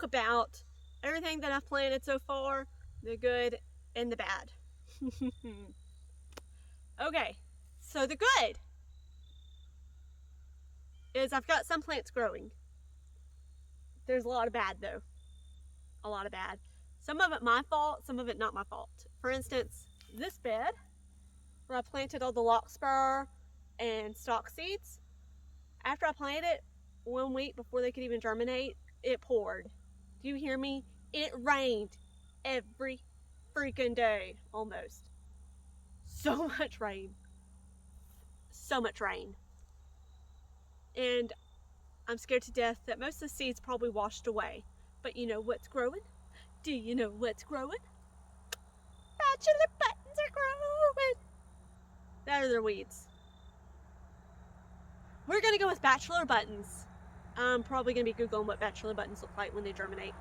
about everything that I've planted so far, the good and the bad. Okay, so the good is I've got some plants growing. There's a lot of bad though. A lot of bad. Some of it my fault, some of it not my fault. For instance, this bed where I planted all the larkspur and stock seeds, after I planted it, 1 week before they could even germinate, it poured. Do you hear me? It rained every freaking day, almost. So much rain. So much rain. And I'm scared to death that most of the seeds probably washed away. But you know what's growing? Do you know what's growing? Bachelor buttons are growing. That are their weeds. We're going to go with bachelor buttons. I'm probably going to be Googling what bachelor buttons look like when they germinate.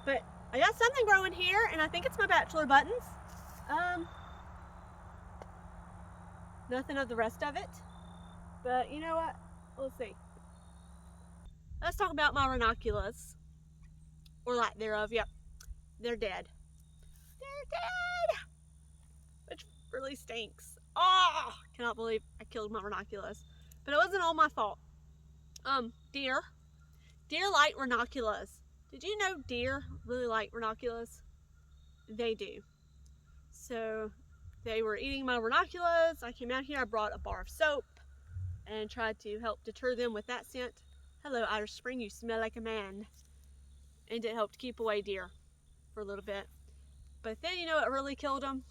But I got something growing here, and I think it's my bachelor buttons. Nothing of the rest of it. But you know what? We'll see. Let's talk about my ranunculus. Or lack thereof. Yep. They're dead. They're dead! Which really stinks. Oh! Cannot believe I killed my ranunculus. But it wasn't all my fault. Deer. Deer like ranunculus. Did you know deer really like ranunculus? They do. So they were eating my ranunculus. I came out here, I brought a bar of soap and tried to help deter them with that scent. Hello, Irish Spring, you smell like a man. And it helped keep away deer for a little bit. But then you know what really killed them?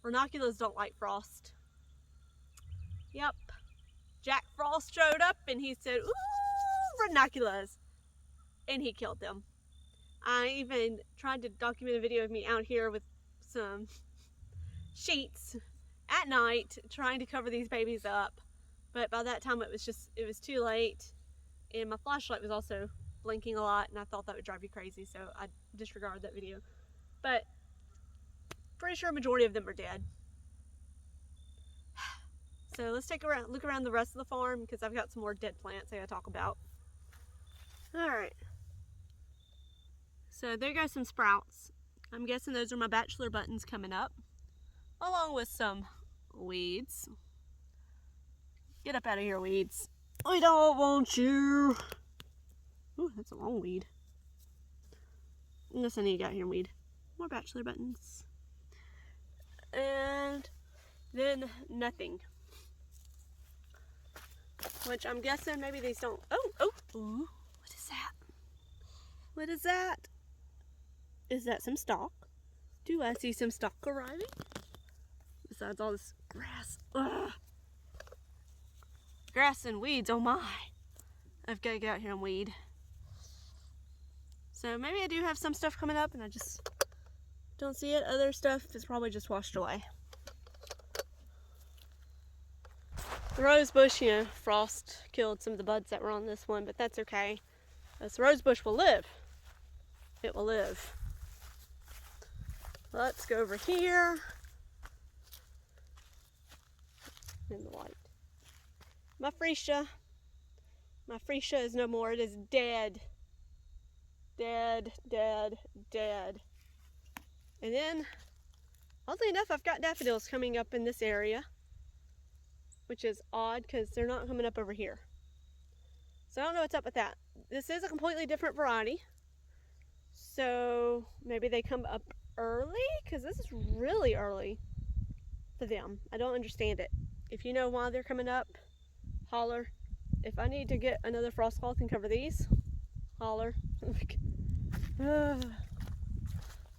Ranunculus don't like frost. Yep. Jack Frost showed up and he said, ooh, ranunculus. And he killed them. I even tried to document a video of me out here with some sheets at night trying to cover these babies up. But by that time it was too late. And my flashlight was also blinking a lot and I thought that would drive you crazy, so I disregarded that video. But pretty sure a majority of them are dead. So let's look around the rest of the farm because I've got some more dead plants I gotta talk about. Alright. So there go some sprouts. I'm guessing those are my bachelor buttons coming up. Along with some weeds. Get up out of here, weeds. We don't want you. Ooh, that's a long weed. Listen, you got here, weed. More bachelor buttons. And then nothing. Which I'm guessing maybe these don't. Oh, ooh, what is that? What is that? Is that some stalk? Do I see some stalk arriving? Besides all this grass. Ugh. Grass and weeds, oh my. I've got to get out here and weed. So maybe I do have some stuff coming up and I just don't see it. Other stuff is probably just washed away. The rose bush, you know, frost killed some of the buds that were on this one, but that's okay. This rose bush will live. It will live. Let's go over here. In the light. My freesia is no more. It is dead. Dead, dead, dead. And then, oddly enough, I've got daffodils coming up in this area, which is odd because they're not coming up over here. So I don't know what's up with that. This is a completely different variety. So maybe they come up early because this is really early for them. I don't understand it. If you know why they're coming up, holler. If I need to get another frost cloth and cover these, holler.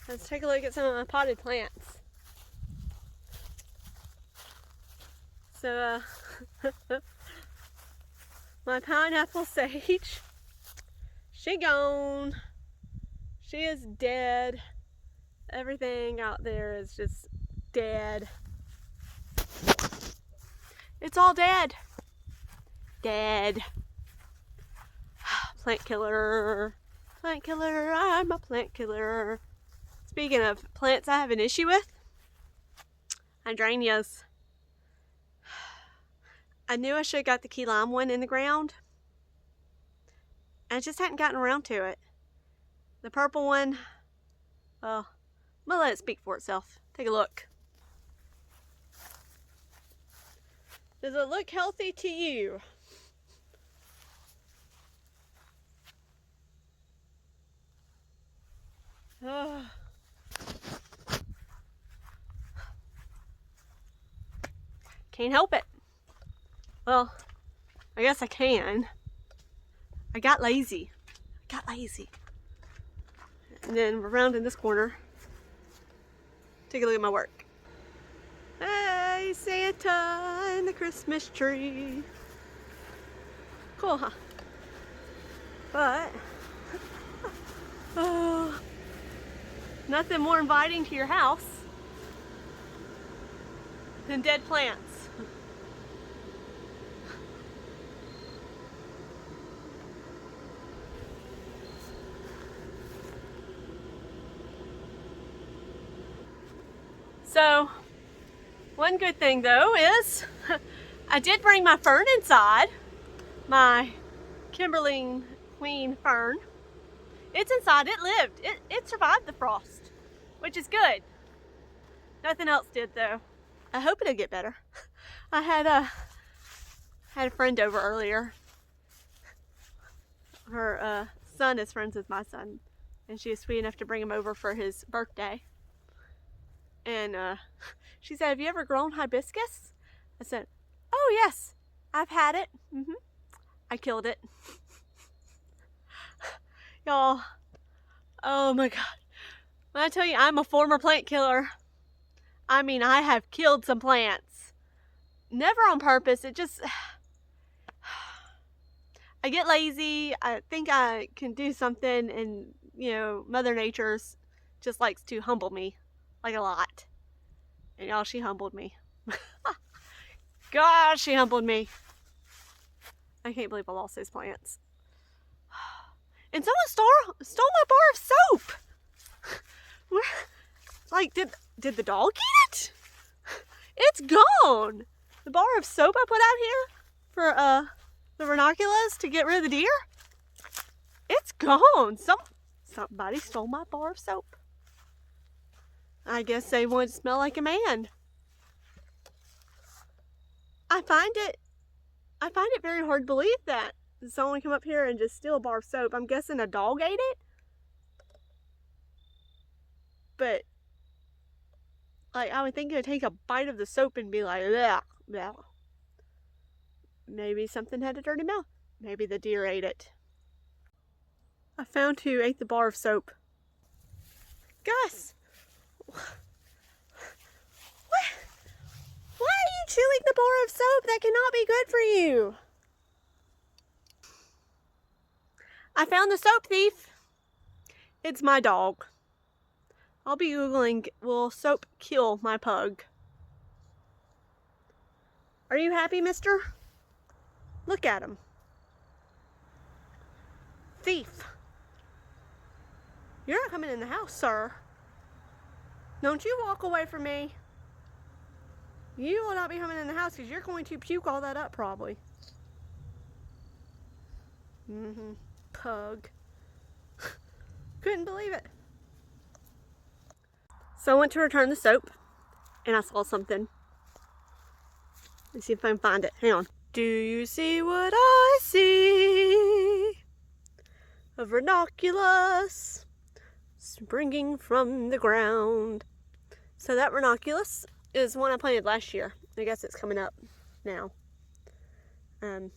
Let's take a look at some of my potted plants. So, my pineapple sage, she gone. She is dead. Everything out there is just dead. It's all dead. Dead. Plant killer. Plant killer. I'm a plant killer. Speaking of plants I have an issue with, hydrangeas. I knew I should have got the key lime one in the ground. I just hadn't gotten around to it. The purple one, well, I'm gonna let it speak for itself. Take a look. Does it look healthy to you? Can't help it. Well, I guess I can. I got lazy. And then we're around in this corner. Take a look at my work. Hey, Santa and the Christmas tree. Cool, huh? But, oh, nothing more inviting to your house than dead plants. So, one good thing though is I did bring my fern inside, my Kimberling Queen fern. It's inside, it lived, it survived the frost, which is good. Nothing else did though. I hope it'll get better. I had a friend over earlier. Her son is friends with my son, and she was sweet enough to bring him over for his birthday. And she said, "Have you ever grown hibiscus?" I said, "Oh yes, I've had it. I killed it." Y'all, oh my God. When I tell you I'm a former plant killer, I mean I have killed some plants. Never on purpose, it just, I get lazy, I think I can do something, and you know, Mother Nature's just likes to humble me. Like a lot. And y'all, she humbled me. God, she humbled me. I can't believe I lost those plants. And someone stole my bar of soap. Like, did the dog eat it? It's gone. The bar of soap I put out here for the ranunculus to get rid of the deer, it's gone. Somebody stole my bar of soap. I guess they wanted to smell like a man. I find it very hard to believe that someone come up here and just steal a bar of soap. I'm guessing a dog ate it. But like, I would think it would take a bite of the soap and be like, bleh, bleh. Maybe something had a dirty mouth. Maybe the deer ate it. I found who ate the bar of soap. Gus! Why are you chewing the bar of soap? That cannot be good for you. I found the soap thief. It's my dog. I'll be Googling, will soap kill my pug? Are you happy, mister? Look at him. Thief. You're not coming in the house, sir. Don't you walk away from me. You will not be coming in the house because you're going to puke all that up probably. Pug. Couldn't believe it. So I went to return the soap and I saw something. Let's see if I can find it. Hang on. Do you see what I see? A ranunculus springing from the ground. So that ranunculus is one I planted last year. I guess it's coming up now. You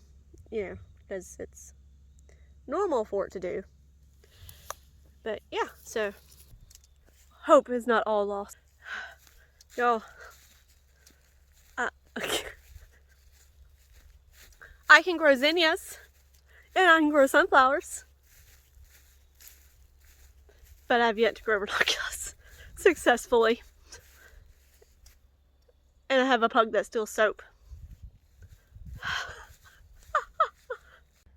know, because it's normal for it to do. But yeah, so hope is not all lost. Y'all, I can grow zinnias and I can grow sunflowers, but I've yet to grow ranunculus successfully. And I have a pug that steals soap.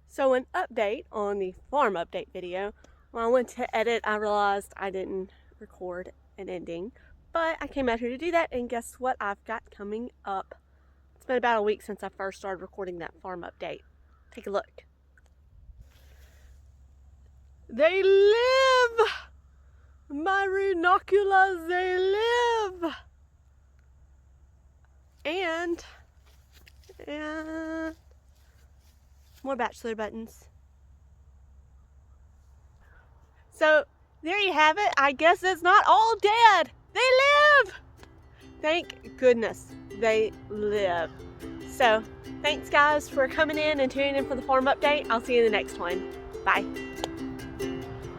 So an update on the farm update video. When I went to edit, I realized I didn't record an ending, but I came out here to do that, and guess what I've got coming up? It's been about a week since I first started recording that farm update. Take a look. They live! My ranunculus, they live! And more bachelor buttons. So there you have it. I guess it's not all dead. They live! Thank goodness they live. So thanks guys for coming in and tuning in for the farm update. I'll see you in the next one. Bye.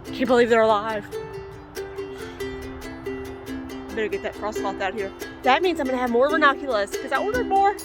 Can't believe they're alive. Better get that frost cloth out here. That means I'm gonna have more ranunculus because I ordered more.